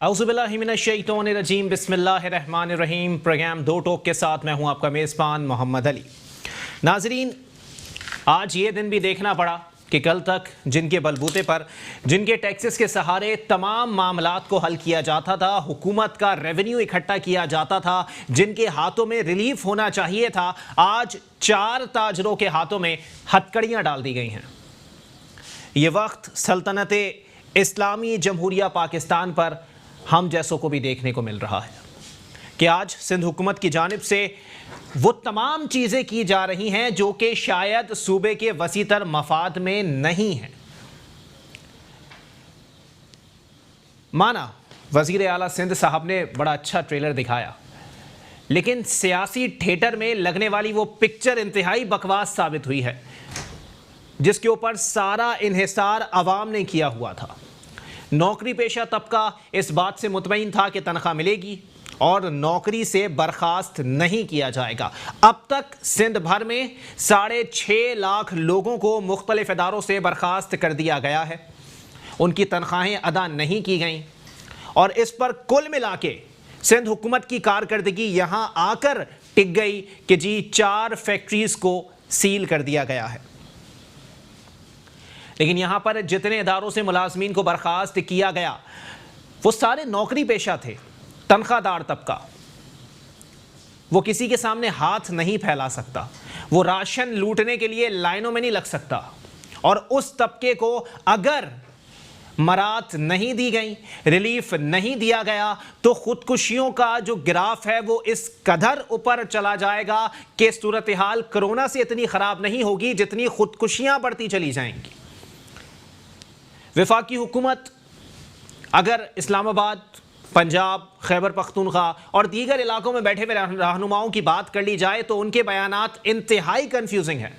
औज़ुबिल्लाहिमिनश्शैतानिर्रजीम बिस्मिल्लाहिर्रहमानिर्रहीम। प्रोग्राम दो टोक के साथ मैं हूं आपका मेज़बान मोहम्मद अली। नाजरीन, आज ये दिन भी देखना पड़ा कि कल तक जिनके बलबूते पर, जिनके टैक्सेस के सहारे तमाम मामलात को हल किया जाता था, हुकूमत का रेवेन्यू इकट्ठा किया जाता था, जिनके हाथों में रिलीफ होना चाहिए था, आज 4 ताजरों के हाथों में हथकड़ियाँ डाल दी गई हैं। ये वक्त सल्तनत इस्लामी जमहूरिया पाकिस्तान पर हम जैसों को भी देखने को मिल रहा है कि आज सिंध हुकूमत की जानिब से वो तमाम चीज़ें की जा रही हैं जो कि शायद सूबे के वसीतर मफाद में नहीं हैं। माना वज़ीर आला सिंध साहब ने बड़ा अच्छा ट्रेलर दिखाया, लेकिन सियासी थिएटर में लगने वाली वो पिक्चर इंतहाई बकवास साबित हुई है, जिसके ऊपर सारा इन्हिसार अवाम ने किया हुआ था। नौकरी पेशा तबका इस बात से मुतमईन था कि तनख्वाह मिलेगी और नौकरी से बर्खास्त नहीं किया जाएगा। अब तक सिंध भर में 6.5 लाख लोगों को मुख्तलिफ इदारों से बर्खास्त कर दिया गया है, उनकी तनख्वाहें अदा नहीं की गईं और इस पर कुल मिला के सिंध हुकूमत की कारकर्दगी यहाँ आकर टिक गई कि जी 4 फैक्ट्रीज़ को सील कर दिया गया है। लेकिन यहाँ पर जितने इदारों से मुलाजमीन को बर्खास्त किया गया वो सारे नौकरी पेशा थे, तनख्वाहदार तबका। वो किसी के सामने हाथ नहीं फैला सकता, वो राशन लूटने के लिए लाइनों में नहीं लग सकता। और उस तबके को अगर मरात नहीं दी गई, रिलीफ नहीं दिया गया, तो खुदकुशियों का जो ग्राफ है वो इस कदर ऊपर चला जाएगा कि सूरत हाल कोरोना से इतनी ख़राब नहीं होगी जितनी खुदकुशियाँ बढ़ती चली जाएंगी। वफाकी हुकूमत अगर इस्लामाबाद, पंजाब, खैबर पख्तूनख्वा और दीगर इलाकों में बैठे हुए रहनुमाओं की बात कर ली जाए तो उनके बयानात इंतहाई कंफ्यूजिंग हैं।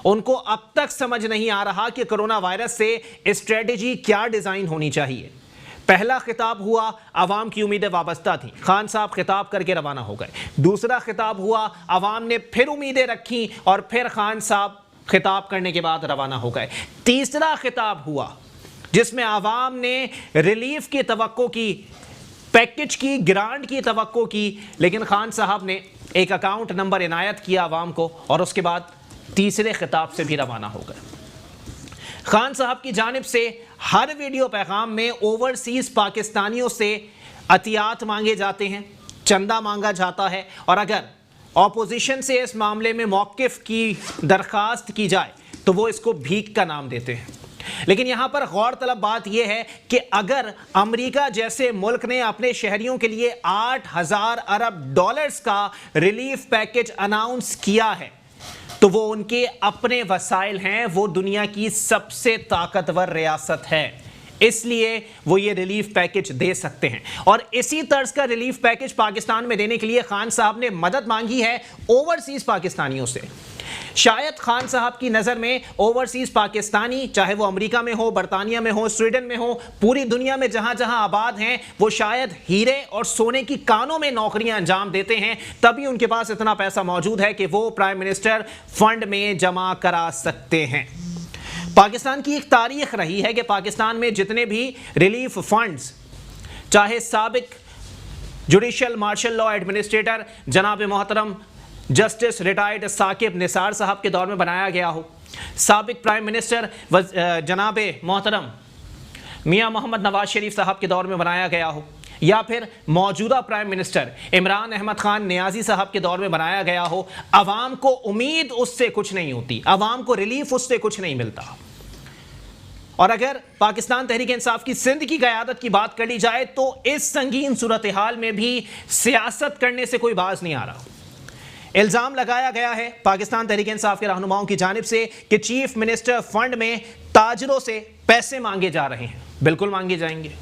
उनको अब तक समझ नहीं आ रहा कि कोरोना वायरस से स्ट्रेटजी क्या डिज़ाइन होनी चाहिए। पहला खिताब हुआ, अवाम की उम्मीदें वाबस्ता थी, खान साहब खिताब करके रवाना हो गए। दूसरा खिताब हुआ, अवाम ने फिर उम्मीदें रखी और फिर खान साहब खिताब करने के बाद रवाना हो गए। तीसरा खिताब हुआ जिसमें आवाम ने रिलीफ की तवक्को की, पैकेज की, ग्रांट की तवक्को की, लेकिन खान साहब ने एक अकाउंट नंबर इनायत किया आवाम को और उसके बाद तीसरे खिताब से भी रवाना हो गए। खान साहब की जानिब से हर वीडियो पैगाम में ओवरसीज पाकिस्तानियों से अतियात मांगे जाते हैं, चंदा मांगा जाता है और अगर ऑपोजिशन से इस मामले में मौक़िफ़ की दरख्वास्त की जाए तो वो इसको भीख का नाम देते हैं। लेकिन यहाँ पर गौर तलब बात यह है कि अगर अमेरिका जैसे मुल्क ने अपने शहरियों के लिए 8,000 अरब डॉलर्स का रिलीफ पैकेज अनाउंस किया है तो वो उनके अपने वसाइल हैं, वो दुनिया की सबसे ताकतवर रियासत है, इसलिए वो ये रिलीफ पैकेज दे सकते हैं। और इसी तर्ज का रिलीफ पैकेज पाकिस्तान में देने के लिए खान साहब ने मदद मांगी है ओवरसीज पाकिस्तानियों से। शायद खान साहब की नज़र में ओवरसीज पाकिस्तानी, चाहे वो अमेरिका में हो, बरतानिया में हो, स्वीडन में हो, पूरी दुनिया में जहां जहां आबाद हैं, वो शायद हीरे और सोने की कानों में नौकरियां अंजाम देते हैं, तभी उनके पास इतना पैसा मौजूद है कि वो प्राइम मिनिस्टर फंड में जमा करा सकते हैं। पाकिस्तान की एक तारीख रही है कि पाकिस्तान में जितने भी रिलीफ फंड्स, चाहे साबिक जुडिशल मार्शल लॉ एडमिनिस्ट्रेटर जनाब मोहतरम जस्टिस रिटायर्ड साकिब निसार साहब के दौर में बनाया गया हो, साबिक प्राइम मिनिस्टर जनाब मोहतरम मियां मोहम्मद नवाज शरीफ साहब के दौर में बनाया गया हो, या फिर मौजूदा प्राइम मिनिस्टर इमरान अहमद खान नियाजी साहब के दौर में बनाया गया हो, अवाम को उम्मीद उससे कुछ नहीं होती, अवाम को रिलीफ उससे कुछ नहीं मिलता। और अगर पाकिस्तान तहरीक इंसाफ की सिंध की क़यादत की बात कर ली जाए तो इस संगीन सूरत हाल में भी सियासत करने से कोई बाज नहीं आ रहा। इल्ज़ाम लगाया गया है पाकिस्तान तहरीक इंसाफ के रहनुमाओं की जानिब से कि चीफ मिनिस्टर फंड में ताजरों से पैसे मांगे जा रहे हैं। बिल्कुल मांगे जाएंगे,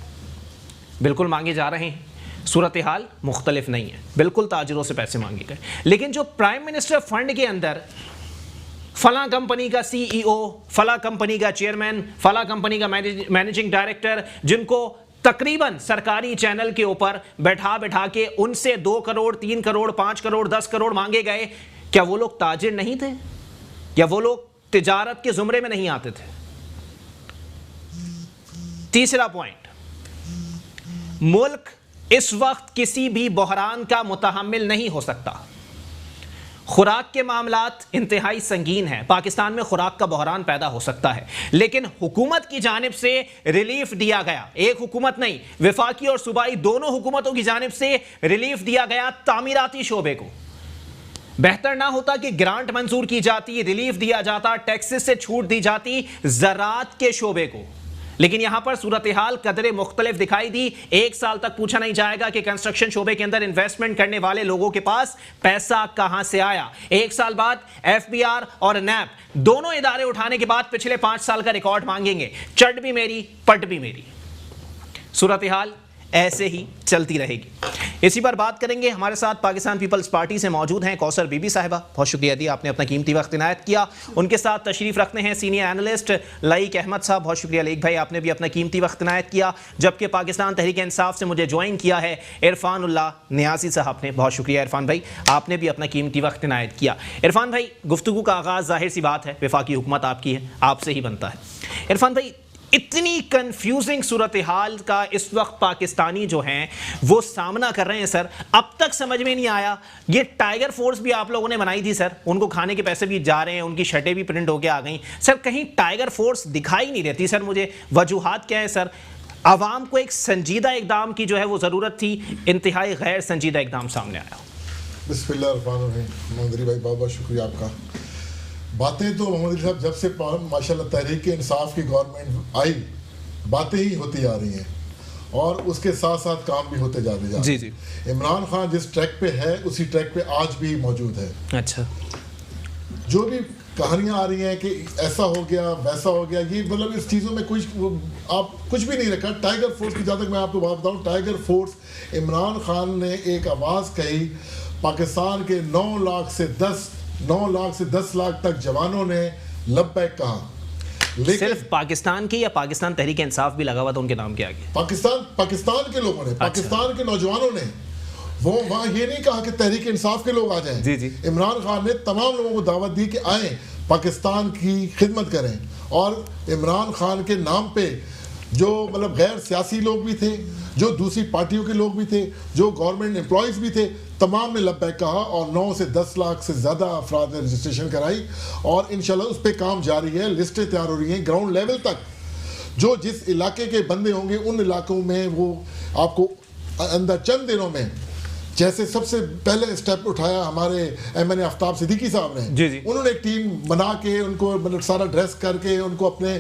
बिल्कुल मांगे जा रहे हैं, सूरत हाल मुख्तलिफ नहीं है, बिल्कुल ताजरों से पैसे मांगे गए। लेकिन जो प्राइम मिनिस्टर फंड के अंदर फला कंपनी का CEO, फला कंपनी का चेयरमैन, फला कंपनी का मैनेजिंग डायरेक्टर, जिनको तकरीबन सरकारी चैनल के ऊपर बैठा बैठा के उनसे 2 करोड़, 3 करोड़, 5 करोड़, 10 करोड़ मांगे गए, क्या वो लोग ताजिर नहीं थे? या वो लोग तिजारत के जुमरे में नहीं आते थे? तीसरा पॉइंट, मुल्क इस वक्त किसी भी बहरान का मुतहम्मिल नहीं हो सकता। खुराक के मामलात इंतहाई संगीन है, पाकिस्तान में खुराक का बहरान पैदा हो सकता है, लेकिन हुकूमत की जानिब से रिलीफ दिया गया, एक हुकूमत नहीं, वफाकी और सूबाई दोनों हुकूमतों की जानिब से रिलीफ दिया गया तामीराती शोबे को। बेहतर ना होता कि ग्रांट मंजूर की जाती, रिलीफ दिया जाता, टैक्सेस से छूट दी जाती ज़राअत के शोबे को, लेकिन यहां पर सूरत हाल कदरे मुख्तलिफ दिखाई दी। एक साल तक पूछा नहीं जाएगा कि कंस्ट्रक्शन शोबे के अंदर इन्वेस्टमेंट करने वाले लोगों के पास पैसा कहां से आया। एक साल बाद FBR और NAP दोनों इदारे उठाने के बाद पिछले 5 साल का रिकॉर्ड मांगेंगे। चट भी मेरी, पट भी मेरी। सूरत हाल ऐसे ही चलती रहेगी। इसी पर बात करेंगे। हमारे साथ पाकिस्तान पीपल्स पार्टी से मौजूद हैं कौसर बीबी साहिबा, बहुत शुक्रिया दी आपने अपना कीमती वक्त इनायत किया। उनके साथ तशरीफ रखते हैं सीनियर एनालिस्ट लाइक अहमद साहब, बहुत शुक्रिया लाइक भाई, आपने भी अपना कीमती वक्त इनायत किया। जबकि पाकिस्तान तहरीक इंसाफ से मुझे ज्वाइन किया है इरफानुल्लाह नियाज़ी साहब ने, बहुत शुक्रिया इरफान भाई, आपने भी अपना कीमती वक्त इनायत किया। इरफान भाई, गुफ्तगू का आगाज़ जाहिर सी बात है, वफाकी हुकूमत आपकी है, आपसे ही बनता है। इरफान भाई, इतनी कंफ्यूजिंग सूरत हाल का इस वक्त पाकिस्तानी जो हैं वो सामना कर रहे हैं सर, अब तक समझ में नहीं आया। ये टाइगर फोर्स भी आप लोगों ने बनाई थी सर, उनको खाने के पैसे भी जा रहे हैं, उनकी शर्टें भी प्रिंट होके आ गई सर, कहीं टाइगर फोर्स दिखाई नहीं देती सर मुझे, वजूहात क्या है सर? आवाम को एक संजीदा इकदाम की जो है वो ज़रूरत थी, इंतहाई गैर संजीदा इकदाम सामने आया। बिस्मिल्लाहिर्रहमानिर्रहीम। मोहम्मद भाई बहुत बहुत शुक्रिया आपका। बातें तो मोहम्मद साहब जब से माशाल्लाह तहरीक इंसाफ की गवर्नमेंट आई, बातें ही होती आ रही हैं और उसके साथ साथ काम भी होते जा रहे हैं। जी जी। इमरान खान जिस ट्रैक पे है उसी ट्रैक पे आज भी मौजूद है। अच्छा, जो भी कहानियां आ रही हैं कि ऐसा हो गया वैसा हो गया, ये मतलब इस चीज़ों में कुछ आप कुछ भी नहीं रखा। टाइगर फोर्स की, जहाँ तक मैं आपको बात बताऊँ, टाइगर फोर्स, इमरान खान ने एक आवाज़ कही, पाकिस्तान के 9 लाख से 10 लाख तक जवानों ने लब्बैक कहा। लेकिन सिर्फ पाकिस्तान की या पाकिस्तान तहरीक इंसाफ भी लगा हुआ था उनके नाम के आगे? पाकिस्तान के लोगों ने, अच्छा। पाकिस्तान के नौजवानों ने, वो वहाँ ये नहीं कहा कि तहरीक इंसाफ के लोग आ जाएं। जी जी। इमरान खान ने तमाम लोगों को दावत दी कि आए पाकिस्तान की खिदमत करें, और इमरान खान के नाम पे जो मतलब गैर सियासी लोग भी थे, जो दूसरी पार्टियों के लोग भी थे, जो गवर्नमेंट एम्प्लॉयज़ भी थे, तमाम ने लब्बैक कहा और 9 से 10 लाख से ज़्यादा अफराद ने रजिस्ट्रेशन कराई और इंशाल्लाह उस पर काम जारी है। लिस्टें तैयार हो रही हैं ग्राउंड लेवल तक। जो जिस इलाके के बंदे होंगे उन इलाकों में वो आपको अंदर चंद दिनों में, जैसे सबसे पहले स्टेप उठाया हमारे MN आफ्ताब सिद्दीकी साहब ने, जी जी। उन्होंने एक टीम बना के उनको मतलब सारा ड्रेस करके उनको अपने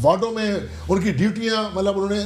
वार्डों में उनकी ड्यूटियां मतलब उन्होंने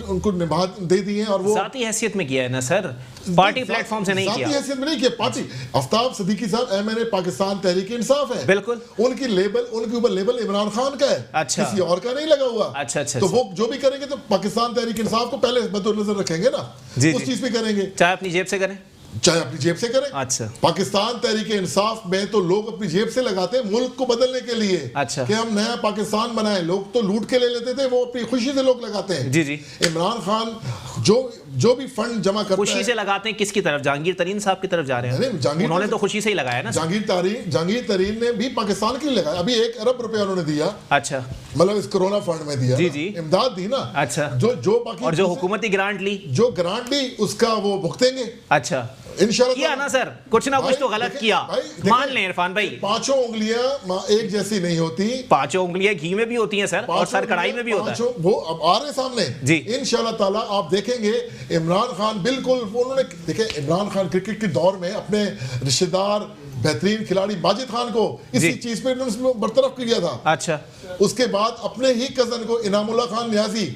उनको निभा दे दी हैं। और वो ज़ाती हैसियत में किया है ना सर, पार्टी प्लेटफॉर्म से नहीं किया। ज़ाती हैसियत में नहीं किया। पार्टी आफ्ताब सिद्दीकी साहब MN पाकिस्तान तहरीक इंसाफ है, बिल्कुल। उनकी लेबल, उनके ऊपर लेबल इमरान खान का है, अच्छा, किसी और का नहीं लगा हुआ। अच्छा अच्छा। तो वो जो भी करेंगे तो पाकिस्तान तहरीक इंसाफ को पहले मद्देनजर रखेंगे ना, उस चीज पे करेंगे, चाहे अपनी जेब से करें, चाहे अपनी जेब से करें। अच्छा। पाकिस्तान तहरीक इंसाफ में तो लोग अपनी जेब से लगाते हैं मुल्क को बदलने के लिए, अच्छा, कि हम नया पाकिस्तान बनाएं। लोग तो लूट के ले लेते थे, वो अपनी खुशी से लोग लगाते हैं। जी जी। इमरान खान जो भी फंड जमा करता है, खुशी से लगाते हैं। किसकी तरफ? जहांगीर तरीन साहब की तरफ जा रहे हैं। उन्होंने तो खुशी से ही लगाया ना। जहांगीर तरीन ने भी पाकिस्तान के लिए लगाया। अभी 1 अरब रुपया उन्होंने दिया, अच्छा, मतलब इस कोरोना फंड में दिया, जी जी, इमदाद दी ना, अच्छा। जो बाकी और जो हुकूमती ग्रांट ली, उसका वो भुगतेंगे। अच्छा, इंशाल्लाह किया ना सर, कुछ ना कुछ तो गलत किया, मान लें इरफान भाई। 5 उंगलियां एक जैसी नहीं होती, 5 उंगलियां घी में भी होती हैं सर, और सर कढ़ाई में भी होता है। वो अब आ रहे सामने जी, इंशाल्लाह ताला आप देखेंगे। इमरान खान बिल्कुल, उन्होंने देखे इमरान खान क्रिकेट के दौर में अपने रिश्तेदार बेहतरीन खिलाड़ी माजिद खान को इसी चीज पे बरतरफ किया था। अच्छा, उसके बाद अपने ही कजन को इनामुल्लाह खान नियाजी,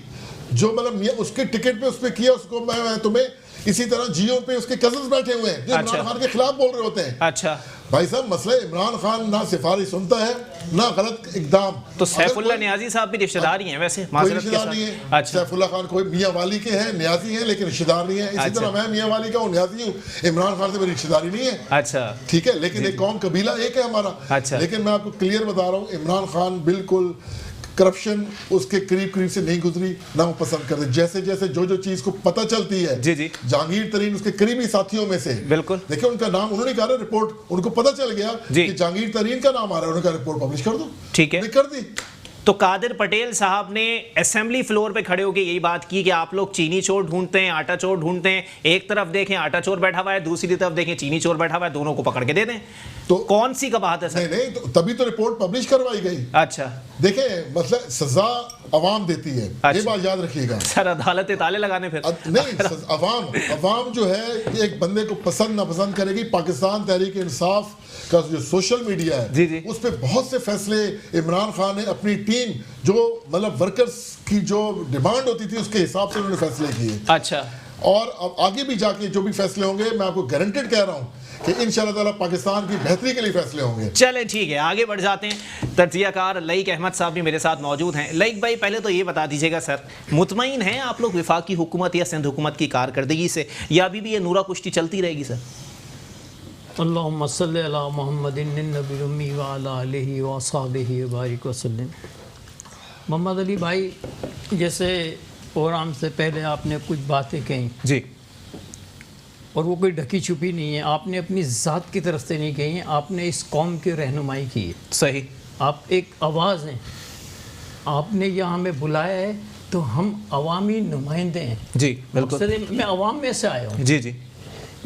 जो मतलब उसके टिकट पे उस पे किया, उसको मैं तुम्हें इसी तरह जियो पे उसके कजन्स बैठे हुए हैं जो इमरान खान के खिलाफ बोल रहे होते हैं। अच्छा भाई साहब, मसला इमरान खान ना सिफारिश सुनता है ना गलत इकदाम। तो सैफुल्लाह नियाजी साहब भी रिश्तेदार ही हैं वैसे, माजरत के साथ। नहीं है। अच्छा, सैफुल्लाह खान कोई मियां वाली के हैं, नियाजी हैं, लेकिन रिश्तेदार नहीं है। इसी तरह मैं मियां वाली का हूँ, नियाजी हूँ, इमरान खान से मेरी रिश्तेदारी नहीं है। अच्छा, ठीक है, लेकिन एक कौम कबीला एक है हमारा। अच्छा, लेकिन मैं आपको क्लियर बता रहा हूँ, इमरान खान बिल्कुल करप्शन उसके करीब से नहीं गुजरी, ना वो पसंद करते। जैसे जैसे जो चीज को पता चलती है, जी जी, जहांगीर तरीन उसके करीबी साथियों में से, बिल्कुल, देखिए उनका नाम, उन्होंने कहा रिपोर्ट, उनको पता चल गया कि जहांगीर तरीन का नाम आ रहा है, उन्होंने कहा रिपोर्ट पब्लिश कर दो, ठीक है, कर दी। तो कादिर पटेल साहब ने असेंबली फ्लोर पे खड़े होकर यही बात की कि आप लोग चीनी चोर ढूंढते हैं, आटा चोर ढूंढते हैं, एक तरफ देखें आटा चोर बैठा हुआ है, दूसरी तरफ देखें चीनी चोर बैठा हुआ है, दोनों को पकड़ के दे दें। तो कौन सी कबाहत है सर? नहीं, तो तभी तो रिपोर्ट पब्लिश करवाई गई। अच्छा, देखें, मतलब सजा अवाम देती है, ये बात याद रखिएगा सर। अदालत ताले लगाने फिर नहीं, अवाम जो है एक बंदे को पसंद नापसंद करेगी। पाकिस्तान तहरीक इंसाफ का जो सोशल मीडिया है जी। उस पर बहुत से फैसले इमरान खान ने अपनी टीम जो मतलब वर्कर्स की जो डिमांड होती थी उसके हिसाब से उन्होंने फैसले किए। अच्छा, और अब आगे भी जाके जो भी फैसले होंगे, मैं आपको गारंटेड कह रहा हूँ कि इंशाअल्लाह ताला पाकिस्तान की बेहतरी के लिए फैसले होंगे। चलें ठीक है, आगे बढ़ जाते हैं। तज्जियाकार लईक अहमद साहब भी मेरे साथ मौजूद हैं। लईक भाई, पहले तो ये बता दीजिएगा सर, मुतमईन हैं आप लोग वफाकी हुकूमत या सिंध हुकूमत की कारकर्दगी से, या अभी भी ये नूरा कुश्ती चलती रहेगी सर? अल्लाहुम्मा सल्ली अला मुहम्मदिन नबी उम्मी व अला आलिहि व अस्हाबिहि व बारिक वसल्लम। मोहम्मद अली भाई, जैसे प्रोग्राम से पहले आपने कुछ बातें कही जी, और वो कोई ढकी छुपी नहीं है, आपने अपनी ज़ात की तरफ से नहीं कही है, आपने इस कौम की रहनुमाई की है। सही, आप एक आवाज़ हैं, आपने यहाँ हमें बुलाया है तो हम अवामी नुमाइंदे हैं। जी बिल्कुल, मैं अवाम में से आया हूँ। जी जी।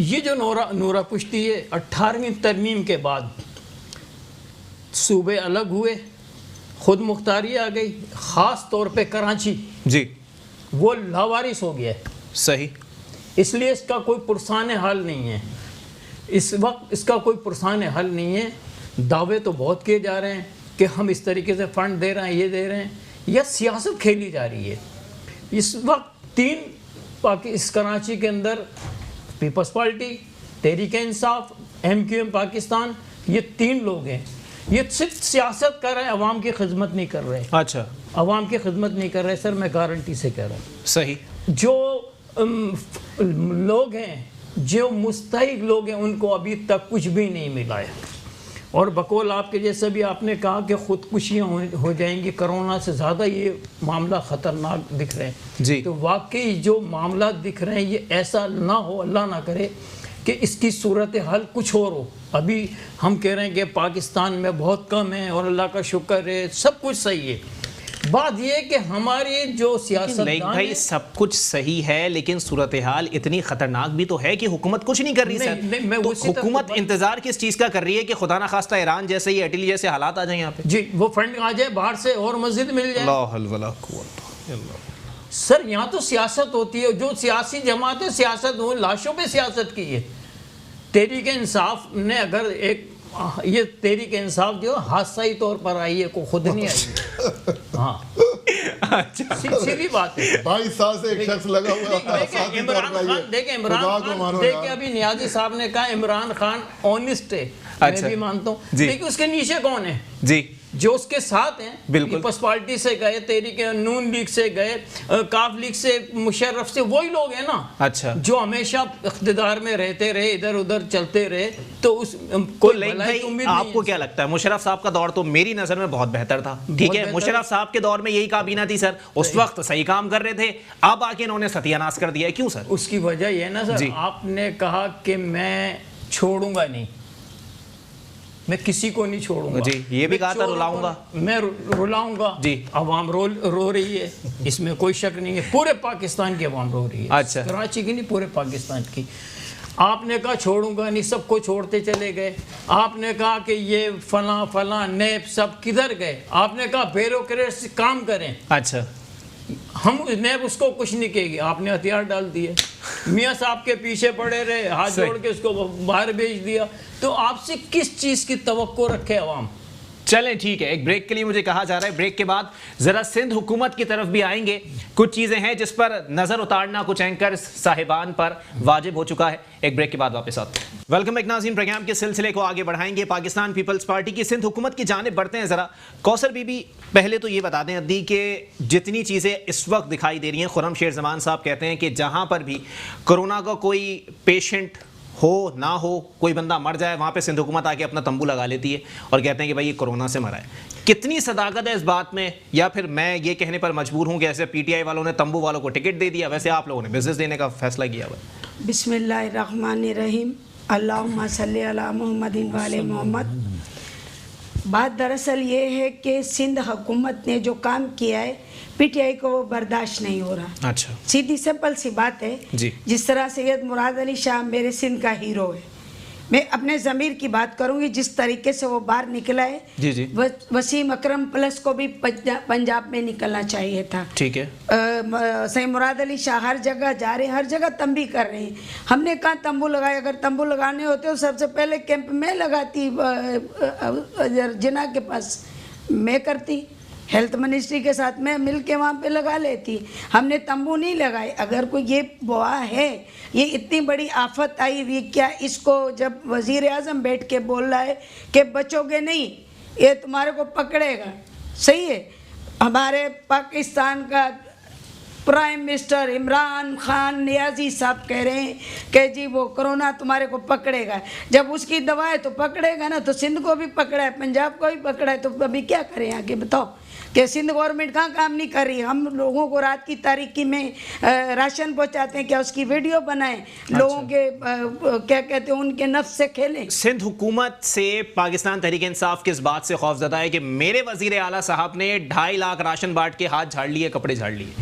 ये जो नूरा पुश्ती है, 18वीं तरमीम के बाद सूबे अलग हुए, खुद मुख्तारी आ गई, ख़ास तौर पे कराची जी, वो लावारिस हो गया है। सही, इसलिए इसका कोई पुरसान हल नहीं है। इस वक्त इसका कोई पुरसान हल नहीं है। दावे तो बहुत किए जा रहे हैं कि हम इस तरीके से फ़ंड दे रहे हैं, ये दे रहे हैं, या सियासत खेली जा रही है। इस वक्त इस कराची के अंदर peoples party, Tehreek Insaf, MQM Pakistan, ये 3 लोग हैं। ये सिर्फ सियासत कर रहे हैं, अवाम की खिदमत नहीं कर रहे। अच्छा, अवाम की खिदमत नहीं कर रहे सर, मैं गारंटी से कह रहा हूँ। सही, जो लोग हैं, जो मुस्तहिक लोग हैं, उनको अभी तक कुछ भी नहीं मिला है। और बकौल आपके जैसे भी आपने कहा कि ख़ुदकुशियाँ हो जाएंगी, कोरोना से ज़्यादा ये मामला ख़तरनाक दिख रहे हैं जी। तो वाकई जो मामला दिख रहे हैं, ये ऐसा ना हो, अल्लाह ना करे कि इसकी सूरत हल कुछ और हो। अभी हम कह रहे हैं कि पाकिस्तान में बहुत कम है और अल्लाह का शुक्र है, सब कुछ सही है। बात यह है कि हमारी जो सियासतदान भाई, सब कुछ सही है, लेकिन सूरत हाल इतनी खतरनाक भी तो है कि हुकूमत कुछ नहीं कर रही सर। तो हुकूमत इंतजार किस चीज़ का कर रही है कि खुदा ना खास्ता ईरान जैसे ही इटली जैसे हालात आ जाए यहाँ पे? जी, वो फंड आ जाए बाहर से और मस्जिद मिल जाए। सर, यहाँ तो सियासत होती है, जो सियासी जमात है सियासत हो, लाशों पे सियासत की है। तहरीक इंसाफ ने अगर ये तहरीक इंसाफ जो हादसाई तौर पर आई है, को खुद नहीं आई। हाँ, सीधी बात है। 22 साल से एक शख्स लगा हुआ है। इमरान खान, देखिए अभी नियाजी साहब ने कहा इमरान खान ऑनेस्ट है, मैं भी मानता हूँ, लेकिन उसके नीचे कौन है जी? जो उसके साथ हैं, पीपल्स पार्टी से गए, तहरीक नून लीग से गए, काफ लीग से, मुशर्रफ से, वही लोग हैं ना। अच्छा, जो हमेशा इख्तिदार में रहते रहे, इधर उधर चलते रहे, तो उस कोई आपको क्या लगता है? मुशर्रफ साहब का दौर तो मेरी नजर में बहुत बेहतर था, ठीक है। मुशर्रफ साहब के दौर में यही काबीना थी सर, उस वक्त सही काम कर रहे थे, अब आके इन्होंने सत्यानाश कर दिया है। क्यों सर? उसकी वजह यह है ना सर, आपने कहा कि मैं छोड़ूंगा नहीं, मैं किसी को नहीं छोड़ूंगा जी, ये भी कहा था रुलाऊंगा, मैं रुलाऊंगा जी। अवाम रो रही है, इसमें कोई शक नहीं है, पूरे पाकिस्तान की अवाम रो रही है। अच्छा, कराची की नहीं, पूरे पाकिस्तान की। आपने कहा छोड़ूंगा नहीं, सबको छोड़ते चले गए। आपने कहा कि ये फला नैब सब किधर गए? आपने कहा ब्यूरोक्रेट से काम करें। अच्छा, हम नैब उसको कुछ नहीं कहेगी, आपने हथियार डाल दिए। मियाँ साहब के पीछे पड़े रहे, हाथ जोड़ के उसको बाहर भेज दिया। तो आपसे किस चीज़ की तवक्को रखे अवाम? चलें ठीक है, एक ब्रेक के लिए मुझे कहा जा रहा है, ब्रेक के बाद जरा सिंध हुकूमत की तरफ भी आएंगे। कुछ चीज़ें हैं जिस पर नज़र उतारना कुछ एंकर साहिबान पर वाजिब हो चुका है। एक ब्रेक के बाद वापस आते हैं। वेलकम बैक नाज़रीन, प्रोग्राम के सिलसिले को आगे बढ़ाएंगे। पाकिस्तान पीपल्स पार्टी की सिंध हुकूमत की जानिब बढ़ते हैं। ज़रा कौसर बीबी, पहले तो ये बता दें अद्दी कि जितनी चीज़ें इस वक्त दिखाई दे रही हैं, खुर्रम शेर जमान साहब कहते हैं कि जहाँ पर भी कोरोना का कोई पेशेंट हो ना हो, कोई बंदा मर जाए, वहाँ पे सिंध हुकूमत आके अपना तंबू लगा लेती है और कहते हैं कि भाई ये कोरोना से मरा है। कितनी सदाकत है इस बात में? या फिर मैं ये कहने पर मजबूर हूँ कि ऐसे PTI वालों ने तंबू वालों को टिकट दे दिया, वैसे आप लोगों ने बिजनेस देने का फैसला किया हुआ है। बिस्मिल्लाहिर्रहमानिर्रहीम, अल्लाहुम्मा सल्ली अला मुहम्मदिन व आले मोहम्मद। बात दरअसल ये है कि सिंध हुकूमत ने जो काम किया है पीटीआई को वो बर्दाश्त नहीं हो रहा। अच्छा, सीधी सिंपल सी बात है जी। जिस तरह सैयद मुराद अली शाह मेरे सिंध का हीरो है, मैं अपने ज़मीर की बात करूंगी, जिस तरीके से वो बाहर निकला है, जी जी, वसीम अकरम प्लस को भी पंजाब में निकलना चाहिए था। ठीक है। सैयद मुराद अली शाह हर जगह जा रहे हैं, हर जगह तंबी कर रहे हैं। हमने कहा तंबू लगाए, अगर तंबू लगाने होते तो सबसे पहले कैंप में लगाती, जिना के पास मैं करती, हेल्थ मिनिस्ट्री के साथ में मिल के वहाँ पे लगा लेती। हमने तंबू नहीं लगाए। अगर कोई ये बुआ है, ये इतनी बड़ी आफत आई हुई, क्या इसको जब वज़ीर आज़म बैठ के बोल रहा है कि बचोगे नहीं, ये तुम्हारे को पकड़ेगा, सही है। हमारे पाकिस्तान का प्राइम मिनिस्टर इमरान खान नियाजी साहब कह रहे हैं कि जी वो कोरोना तुम्हारे को पकड़ेगा, जब उसकी दवा है तो पकड़ेगा ना। तो सिंध को भी पकड़ा है, पंजाब को भी पकड़ा है, तो अभी क्या करें आगे बताओ कि सिंध गवर्नमेंट कहाँ काम नहीं कर रही। हम लोगों को रात की तारीकी में राशन पहुँचाते हैं, क्या उसकी वीडियो बनाएं, लोगों के क्या कहते हैं उनके नफ्स से खेलें। सिंध हुकूमत से पाकिस्तान तहरीक इंसाफ किस बात से खौफजदा है कि मेरे वजीर आला साहब ने 2.5 लाख राशन बांट के हाथ झाड़ लिए, कपड़े झाड़ लिए,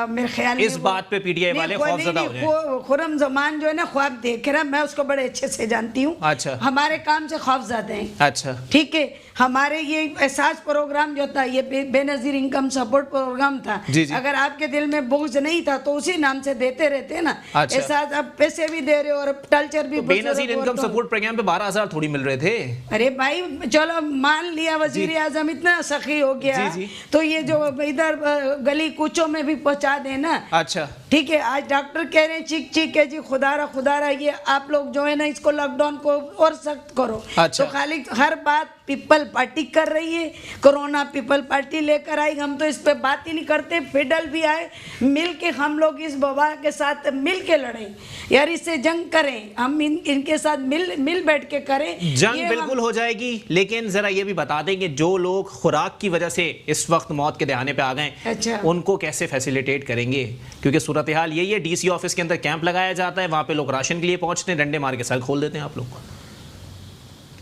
मेरे ख्याल इस बात पे पीटीआई वाले खौफजदा हो जाए। खुरम जमान जो है ना ख्वाब देख रहा, मैं उसको बड़े अच्छे से जानती हूँ। अच्छा, हमारे काम से खौफजदा हैं। अच्छा, ठीक है। हमारे ये एहसास प्रोग्राम जो था, ये बेनजीर इनकम सपोर्ट प्रोग्राम था, जी जी। अगर आपके दिल में बोझ नहीं था तो उसी नाम से देते रहते ना। अच्छा। एहसास, अब पैसे भी दे रहे हो और कल्चर भी। तो बेनजीर इनकम सपोर्ट प्रोग्राम पे 12,000 थोड़ी मिल रहे थे। अरे भाई चलो मान लिया वजीर आजम इतना सखी हो गया, जी जी। तो ये जो इधर गली कूचों में भी पहुंचा देना। अच्छा, ठीक है। आज डॉक्टर कह रहे हैं चीख चीख के जी खुदारा ये आप लोग जो है ना इसको लॉकडाउन को और सख्त करो। अच्छा। तो खाली हर बात पीपल पार्टी कर रही है, कोरोना पीपल पार्टी लेकर आई, हम तो इस पे बात ही नहीं करते। फेडरल भी आए, मिल के हम लोग इस वबा के साथ मिल के लड़ें यार, इससे जंग करें, हम इनके साथ मिल बैठ के करें। जंग बिल्कुल हो जाएगी, लेकिन जरा ये भी बता दें कि जो लोग खुराक की वजह से इस वक्त मौत के दहाने पे आ गए, अच्छा, उनको कैसे फैसिलिटेट करेंगे? क्योंकि सूरत हाल यही है, डीसी ऑफिस के अंदर कैंप लगाया जाता है, वहां पे लोग राशन के लिए पहुंचते हैं, डंडे मार के सर खोल देते हैं आप लोग।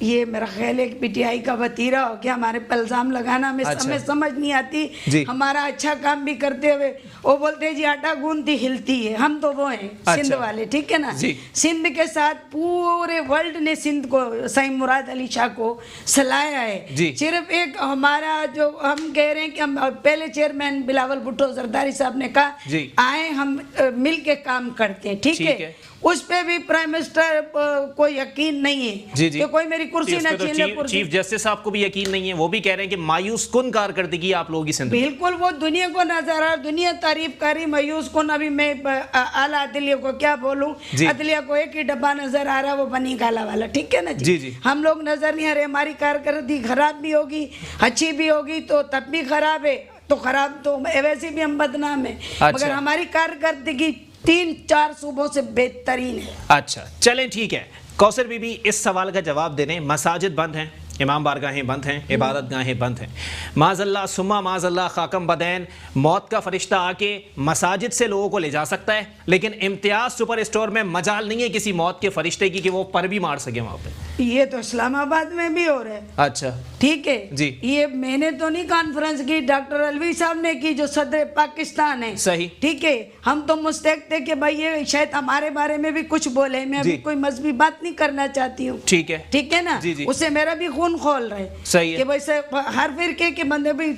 ये मेरा ख्याल है पीटीआई का वतीरा हो गया हमारे पे इल्जाम लगाना में। अच्छा। हमें समझ नहीं आती। हमारा अच्छा काम भी करते हुए वो बोलते हैं जी आटा गूंथती हिलती है, हम तो वो हैं। अच्छा। सिंध वाले, ठीक है ना। सिंध के साथ पूरे वर्ल्ड ने सिंध को, सैयद मुराद अली शाह को सलाया है। सिर्फ एक हमारा जो हम कह रहे हैं कि हम पहले चेयरमैन बिलावल भुट्टो जरदारी साहब ने कहा आए हम मिल के काम करते हैं, ठीक है। उस पे भी प्राइम मिनिस्टर को यकीन नहीं है जी जी। कि कोई मेरी कुर्सी ना छीन ले। चीफ जस्टिस साहब को भी यकीन नहीं है, वो भी कह रहे हैं कि मायूस कुन कारकर्दगी आप लोगों की सिंध। बिल्कुल, वो दुनिया को नजर आ, दुनिया तारीफ करी, मायूस कुन। अभी मैं आला अदलिया को क्या बोलूं, अदलिया को एक ही डब्बा नजर आ रहा, वो बनी गाला वाला, ठीक है ना जी जी। हम लोग नजर नहीं आ रहे, हमारी कारकर्दगी खराब भी होगी, अच्छी भी होगी, तो तब भी खराब है, तो खराब तो वैसे भी हम बदनाम है। मगर हमारी कारकर्दगी 3-4 सूबों से बेहतरीन है। अच्छा, चलें ठीक है। कौसर बीबी इस सवाल का जवाब दे दें। मसाजिद बंद हैं, इमाम बारगाहें बंद हैं, इबादत गाहें बंद हैं, माज़ल्ला सुम्मा माज़ल्ला खाकम बदैन, मौत का फरिश्ता आके मसाजिद से लोगों को ले जा सकता है, लेकिन इम्तियाज सुपर स्टोर में मजाल नहीं है किसी मौत के फरिश्ते की कि वो पर भी मार सके वहाँ पे। ये तो इस्लामाबाद में भी हो रहा है। अच्छा, ठीक है जी। ये मैंने तो नहीं कॉन्फ्रेंस की, डॉक्टर अलवी साहब ने की जो सदर पाकिस्तान है, सही, ठीक है। हम तो मुस्तैक थे कि भाई ये शायद हमारे बारे में भी कुछ बोले। मैं अभी कोई मजहबी बात नहीं करना चाहती हूँ, ठीक है, ठीक है ना जी जी। उससे मेरा भी खून खोल रहे, सही है कि वैसे हर फिरके के बंदे भी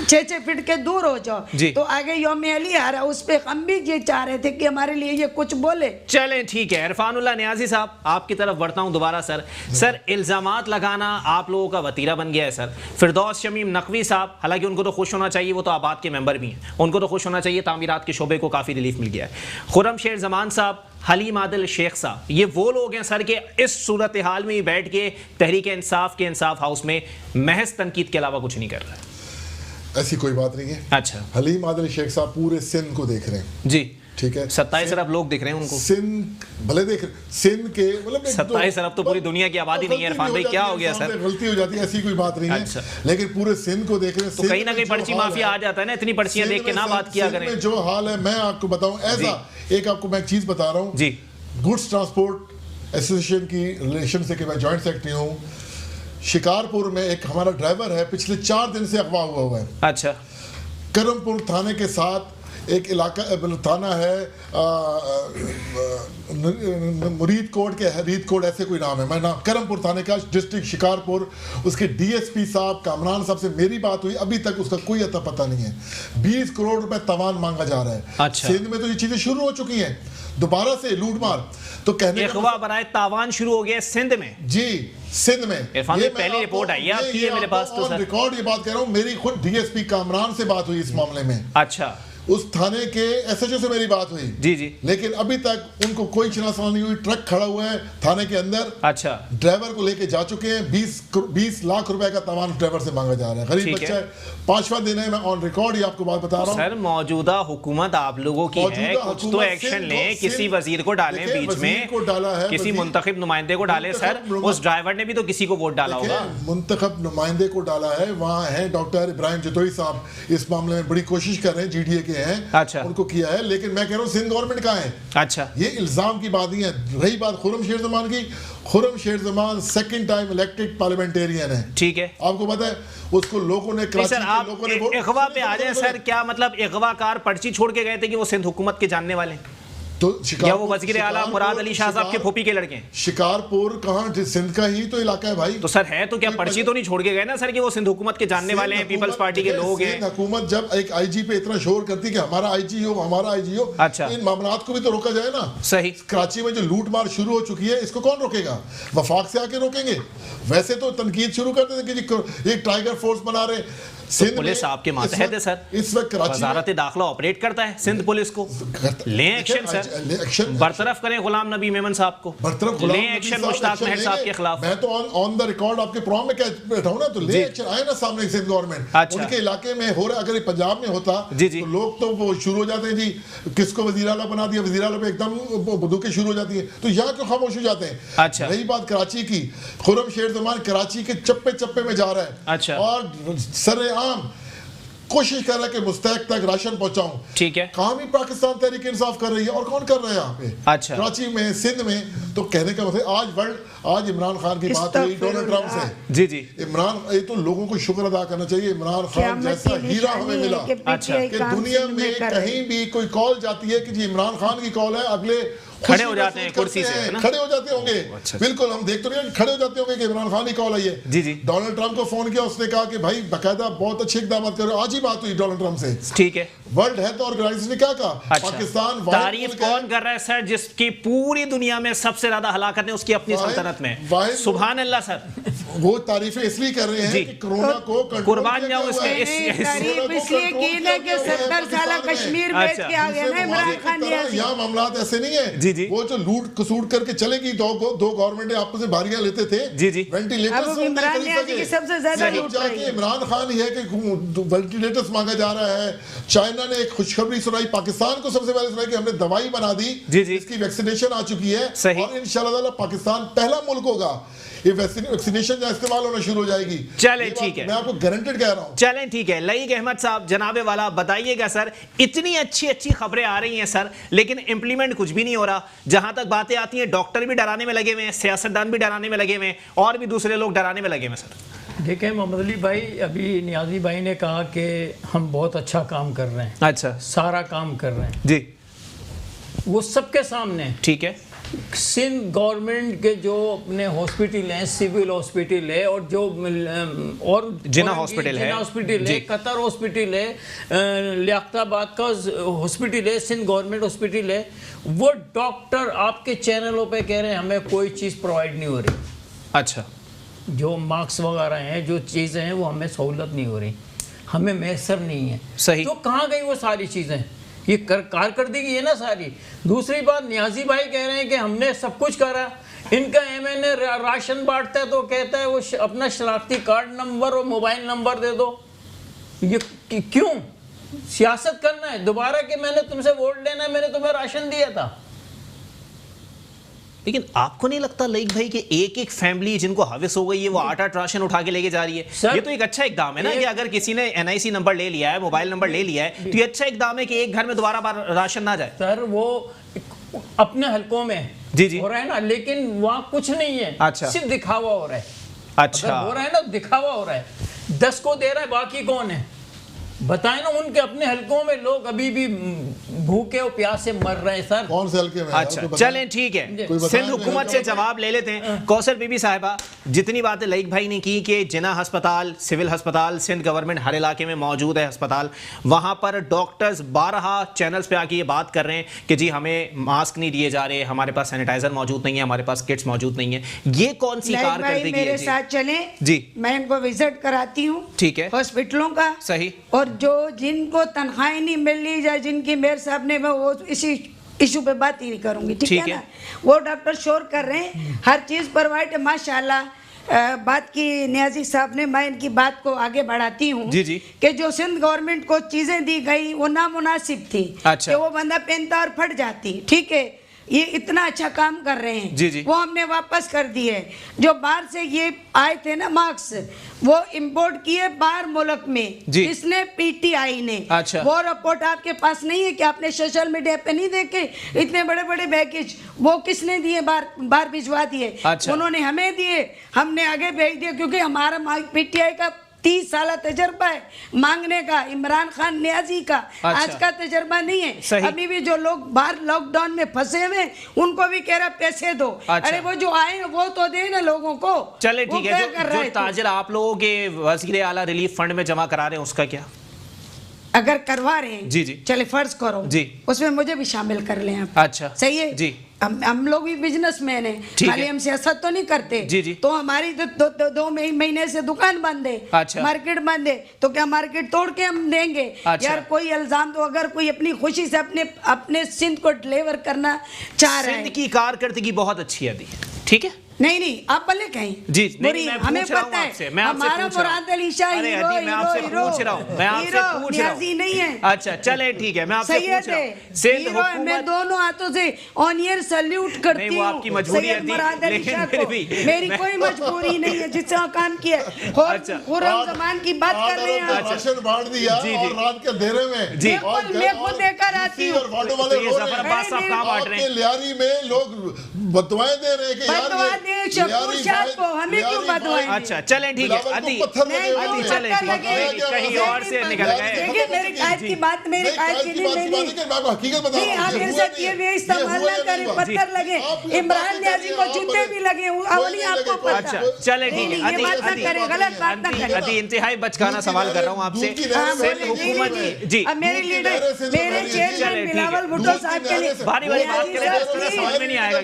6-6 फीट के दूर हो जाओ। तो आगे यौम अली आ रहा, उस पे हम भी ये चाह रहे थे कि हमारे लिए ये कुछ बोले। चलें ठीक है। इरफानुल्लाह नियाजी साहब, आपकी तरफ बढ़ता हूँ दोबारा। सर इल्जामात लगाना आप लोगों का वतीरा बन गया है सर। फिरदौस शमीम नकवी साहब, हालांकि उनको तो खुश होना चाहिए, वो तो आबाद के मेंबर भी हैं, उनको तो खुश होना चाहिए, तामीरात के शोबे को काफ़ी रिलीफ मिल गया है। खुर्रम शेर जमान साहब, हलीम आदिल शेख साहब, ये वो लोग हैं सर के इस सूरत हाल में बैठ के तहरीक इंसाफ के इंसाफ हाउस में महज तनकीद के अलावा कुछ नहीं कर रहा। ऐसी कोई बात नहीं है। अच्छा, हलीम आदिल शेख साहब पूरे सिंध को देख रहे हैं जी, ठीक है। 27 अरब लोग दिख रहे हैं उनको। सिंध भले देख सिंध के मतलब 27 अरब तो पूरी दुनिया की आबादी नहीं है। इरफान भाई क्या हो गया सर? गलती हो जाती है, ऐसी कोई बात नहीं है, लेकिन पूरे सिंध को देख रहे हैं। तो कहीं ना कहीं पर्ची माफिया आ जाता है ना, इतनी पर्चियां देख के ना बात किया करें। जो हाल है मैं आपको बताऊं, ऐसा एक आपको मैं चीज बता रहा हूँ जी। गुड्स ट्रांसपोर्ट एसोसिएशन की रिलेशन से कि मैं जॉइंट सेक्रेटरी हूँ, शिकारपुर में एक हमारा ड्राइवर है, पिछले 4 दिन से अगवा हुआ है। अच्छा। करमपुर थाने के साथ एक इलाका थाना है, मुरीद कोट के हरीद कोट ऐसे कोई नाम है, मैं नाम करमपुर थाने का, डिस्ट्रिक्ट शिकारपुर। उसके डीएसपी साहब कामरान साहब से मेरी बात हुई, अभी तक उसका कोई अता पता नहीं है। 20 करोड़ रुपए तवान मांगा जा रहा है। अच्छा। सिंध में तो ये चीजें शुरू हो चुकी हैं दोबारा से लूटमार। तो कहने अगवा बनाए तावान शुरू हो गया सिंध में। जी, सिंध में ये पहली रिपोर्ट आई है आपकी, ये मेरे पास तो सर रिकॉर्ड ये बात कह रहा हूँ, मेरी खुद डीएसपी कामरान से बात हुई इस मामले में। अच्छा। उस थाने के एसएचओ से मेरी बात हुई। जी जी। लेकिन अभी तक उनको कोई शिनाख्त नहीं हुई। ट्रक खड़ा हुआ है थाने के अंदर। अच्छा। ड्राइवर को लेके जा चुके हैं। 20 लाख रुपए का तमाम ड्राइवर से मांगा जा रहा है। गरीब बच्चा है, 5वां दिन है, मैं ऑन रिकॉर्ड ही आपको बात बता रहा हूँ। सर मौजूदा हुकूमत आप लोगों की है, कुछ तो एक्शन लें, किसी वजीर को डालें बीच में, किसी मुंतखब नुमाइंदे को डालें। सर उस ड्राइवर ने भी तो किसी को वोट डाला होगा। मुंतखब नुमाइंदे को डाला है, वहाँ है डॉक्टर इब्राहिम जतोई साहब, इस मामले में बड़ी कोशिश कर रहे हैं, जीडीए के हैं। अच्छा। उनको किया है, लेकिन मैं कह रहा हूँ सिंध गवर्नमेंट कहाँ है? अच्छा। ये इल्जाम की बात नहीं है। रही बात खुर्रम शेर जमान की, खुर्रम शेर Zaman 2nd time elected parliamentarian है। ठीक है, आपको पता है उसको लोगों ने कराची के लोगों ने अगवा पे आ जाए सर, क्या मतलब अगवाकार पर्ची छोड़ के गए थे कि वो सिंध हुकूमत के जानने वाले हैं? तो या वो वज़ीर आला मुराद अली शाह साहब के फूफी के लड़के हैं? शिकारपुर कहाँ, सिंध का ही तो इलाका है भाई। तो सर है तो क्या पर्ची तो नहीं छोड़ के गए ना सर कि वो सिंध हुकूमत के जानने वाले हैं, पीपल्स पार्टी के लोग हैं? हुकूमत जब एक आईजी पे इतना शोर करती कि हमारा आईजी हो, हमारा आईजी हो, अच्छा, इन मामलात को भी तो रोका जाए ना। सही। कराची में जो लूट मार शुरू हो चुकी है, इसको कौन रोकेगा? वफाक से आके रोकेंगे? वैसे तो तनकीद शुरू कर देते कि जी एक टाइगर फोर्स बना रहे। तो पुलिस आपके मातहत है सर, इस वक्त कराची वजारत दाखिला ऑपरेट करता है सिंध पुलिस को। लें एक्शन सर, बरतरफ करें गुलाम नबी मेमन साहब को, लें एक्शन मुश्ताक महर साहब के खिलाफ। मैं तो ऑन द रिकॉर्ड आपके प्रोग्राम में कह बैठा हूं ना, तो ले एक्शन आए ना सामने सिंध गवर्नमेंट। उनके इलाके में हो रहा, अगर पंजाब में होता तो लोग तो वो शुरू हो जाते हैं जी, किसको वजीर आला बना दिया, वजीर आला पे एकदम बंदूकें शुरू हो जाती है। तो यहाँ क्यों खामोश हो जाते हैं? अच्छा। रही बात कराची की, खुर्रम शेर जमान कराची के चप्पे चप्पे में जा रहा है। अच्छा। और सरेआम कोशिश कर रहा है कि मुस्तहक तक राशन पहुंचाऊं। ठीक है। कहां भी पाकिस्तान तहरीक इंसाफ कर रही है, और कौन कर रहा है यहाँ पे? अच्छा। कराची में, सिंध में। तो कहने का मतलब आज इमरान खान की बात हुई डोनाल्ड ट्रंप से। जी जी। इमरान, ये तो लोगों को शुक्र अदा करना चाहिए, इमरान खान जैसा हीरा हमें मिला। अच्छा। कि दुनिया में कहीं भी कोई कॉल जाती है कि जी इमरान खान की कॉल है, अगले खड़े हो जाते हैं कुर्सी से, है ना? खड़े हो जाते होंगे। अच्छा। बिल्कुल, हम देख तो रहे हैं, खड़े हो जाते होंगे कि इमरान खान ही कॉल आई है। जी जी। डोनाल्ड ट्रंप को फोन किया, उसने कहा कि भाई बकायदा बहुत अच्छे इकदाम करो। आज ही बात हुई डोनाल्ड ट्रंप से। ठीक है। वर्ल्ड हेल्थ ऑर्गेनाइजेशन ने क्या कहा? अच्छा। पाकिस्तान तारीफ कौन कर रहा है सर, जिसकी पूरी दुनिया में सबसे ज्यादा हलाकत है उसकी अपनी सल्तनत में? सुभान अल्लाह सर। वो तारीफें इसलिए कर रहे हैं कि कोरोना को कुर्बान जाऊं इसके, तारीफ इसलिए की ना कि 70 साल कश्मीर बेच के आ गए ना इमरान खान। यहाँ मामलात ऐसे नहीं है। जी जी। वो जो लूट कसूट करके चलेगी, दो गवर्नमेंट आपस में बारियां लेते थे। जी जी। वेंटिलेटर्स सबसे ज्यादा इमरान खान ही है कि वेंटिलेटर्स मांगा जा रहा है। चाइना ने एक खुशखबरी सुनाई, पाकिस्तान को सबसे पहले सुनाई कि हमने दवाई बना दी, इसकी वैक्सीनेशन आ चुकी है, और इंशाल्लाह पाकिस्तान पहला मुल्क होगा ये वैक्सीनेशन का इस्तेमाल होना शुरू हो जाएगी। चलें ठीक है, मैं आपको गारंटेड कह रहा हूं। चलें ठीक है। लईक अहमद साहब, जनाबे वाला, बताइएगा सर, इतनी अच्छी अच्छी खबरें आ रही हैं सर, लेकिन इंप्लीमेंट कुछ भी नहीं हो रहा। जहां तक बातें आती हैं, डॉक्टर भी डराने में लगे हुए हैं, सियासतदान भी डराने में लगे हुए हैं, और भी दूसरे लोग डराने में लगे हुए हैं सर। देखिए मोहम्मद अली भाई, अभी नियाजी भाई ने कहा कि हम बहुत अच्छा काम कर रहे हैं। अच्छा। सारा काम कर रहे हैं जी, वो सबके सामने। ठीक है। सिंध गवर्नमेंट के जो अपने हॉस्पिटल हैं, सिविल हॉस्पिटल है, और जो और जिना हॉस्पिटल है, कतर हॉस्पिटल है, लियाकताबाद का हॉस्पिटल है, सिंध गवर्नमेंट हॉस्पिटल है, वो डॉक्टर आपके चैनलों पे कह रहे हैं हमें कोई चीज़ प्रोवाइड नहीं हो रही। अच्छा। जो मार्क्स वगैरह हैं, जो चीज़ें हैं, वो हमें सहूलत नहीं हो रही, हमें मैसर नहीं है। सही। तो कहाँ गई वो सारी चीज़ें? ये कारकर्दगी है ना सारी। दूसरी बात, नियाजी भाई कह रहे हैं कि हमने सब कुछ करा। इनका एमएनए राशन बांटता है तो कहता है वो अपना शनाख्ती कार्ड नंबर और मोबाइल नंबर दे दो। ये क्यों? सियासत करना है दोबारा कि मैंने तुमसे वोट लेना है, मैंने तुम्हें राशन दिया था। लेकिन आपको नहीं लगता लईक भाई कि एक एक फैमिली जिनको हविस हो गई है वो 8-8 राशन उठा के लेके जा रही है? ये तो एक अच्छा इकदाम है ना कि अगर किसी ने एनआईसी नंबर ले लिया है, मोबाइल नंबर ले लिया है, तो ये अच्छा इकदाम है कि एक घर में दोबारा बार राशन ना जाए। सर वो अपने हलकों में जी जी हो रहा है ना, लेकिन वहाँ कुछ नहीं है। अच्छा। सिर्फ दिखावा हो रहा है। अच्छा। अगर हो रहा है ना दिखावा हो रहा है, 10 को दे रहा है, बाकी कौन है बताएं ना। उनके अपने हलकों में लोग अभी भी भूखे और प्यास से मर रहे हैं सर। कौन से हल्के में? अच्छा चलें ठीक है, सिंध हुकूमत से जवाब ले लेते हैं। कौसर बीबी साहिबा, जितनी बातें लईक भाई ने की कि जिना अस्पताल, सिविल अस्पताल सिंध गवर्नमेंट हर इलाके में मौजूद है अस्पताल, वहां पर डॉक्टर्स 12 चैनल्स पे आके ये बात कर रहे हैं कि जी हमें मास्क नहीं दिए जा रहे, हमारे पास सैनिटाइजर मौजूद नहीं है, हमारे पास किट्स मौजूद नहीं है। ये कौन सी कारकर्दगी है? मेरे साथ चले जी, मैं इनको विजिट कराती हूँ, ठीक है, हॉस्पिटलों का। सही। और जो जिनको तनख्वाही नहीं मिल रही या जिनकी मेयर साहब ने, मैं वो इसी इशू पे बात ही नहीं करूंगी, ठीक है ना। वो डॉक्टर शोर कर रहे हैं, हर चीज प्रोवाइड है माशाल्लाह। बात की नियाजी साहब ने, मैं इनकी बात को आगे बढ़ाती हूँ कि जो सिंध गवर्नमेंट को चीजें दी गई वो नामुनासिब थी। अच्छा। कि वो बंदा पहनता और फट जाती, ठीक है, ये इतना अच्छा काम कर रहे हैं, जी जी। वो हमने वापस कर दिए। जो बाहर से ये आए थे ना मास्क, वो इंपोर्ट किए बाहर मुल्क में, इसने पीटीआई ने। अच्छा। वो रिपोर्ट आपके पास नहीं है कि आपने सोशल मीडिया पे नहीं देखे? इतने बड़े बड़े पैकेज वो किसने दिए? बाहर भिजवा दिए। अच्छा। उन्होंने हमें दिए, हमने आगे भेज दिए, क्योंकि हमारा पीटीआई का 30 साल तजर्बा है मांगने का, इमरान खान नियाजी का। अच्छा। आज का तजर्बा नहीं है। अभी भी जो लोग बाहर लॉकडाउन में फंसे हुए उनको भी कह रहा पैसे दो। अच्छा। अरे वो जो आए वो तो दे ना लोगों को। चले ठीक है, जो ताजिर आप लोगों के वज़ीर आला रिलीफ फंड में जमा करा रहे हैं उसका क्या? अगर करवा रहे हैं, जी जी, चले फर्ज करो जी, उसमें मुझे भी शामिल कर लें आप। अच्छा, सही है जी। हम लोग भी बिजनेसमैन हैं, खाली हम सियासत तो नहीं करते। जी जी। तो हमारी दो महीने से दुकान बंद है। अच्छा। मार्केट बंद है, तो क्या मार्केट तोड़ के हम देंगे? अच्छा। यार कोई इल्जाम तो, अगर कोई अपनी खुशी से अपने सिंध को डिलीवर करना चाह रहा है। सिंध की कारकर्दगी बहुत अच्छी है, ठीक है। नहीं आप भले कहीं जी, नहीं, हमें पता है हमारा मुराद अली शाह हीरो नहीं है। अच्छा चले ठीक है, मैं आपसे पूछ रहा हूं, मैं दोनों हाथों से ऑन ईयर सैल्यूट करती हूं। वो आपकी मजबूरी है, मुराद अली शाह को मेरी कोई मजबूरी नहीं है, जिसका काम किया। खुर्रम जमान की बात कर रहे हैं, राशन बांट दिया और रात के अंधेरे में जी, मैं खुद देकर आती हूँ। लियारी में लोग बदवाएं दे रहे हैं कि यार हमें क्यों बदवाएं? अच्छा चलें ठीक है, अदी चलें कहीं और से निकल गए। मेरे कायद की बात, मेरे कायद की नहीं, आप मेरे साथ ये इस्तेमाल ना करें। पत्थर लगे, इमरान नियाजी को जूते भी लगे, अवली आपको पता। अच्छा चलें ठीक है, ये बात ना करें, गलत बात ना करें। अदी इंतहाई बचकाना सवाल कर रहा हूँ आपसे, हुकूमत जी, मेरे लीडर, मेरे चेयरमैन बिलावल भुट्टो साहब के लिए भारी वाली बात करें, समझ में नहीं आएगा,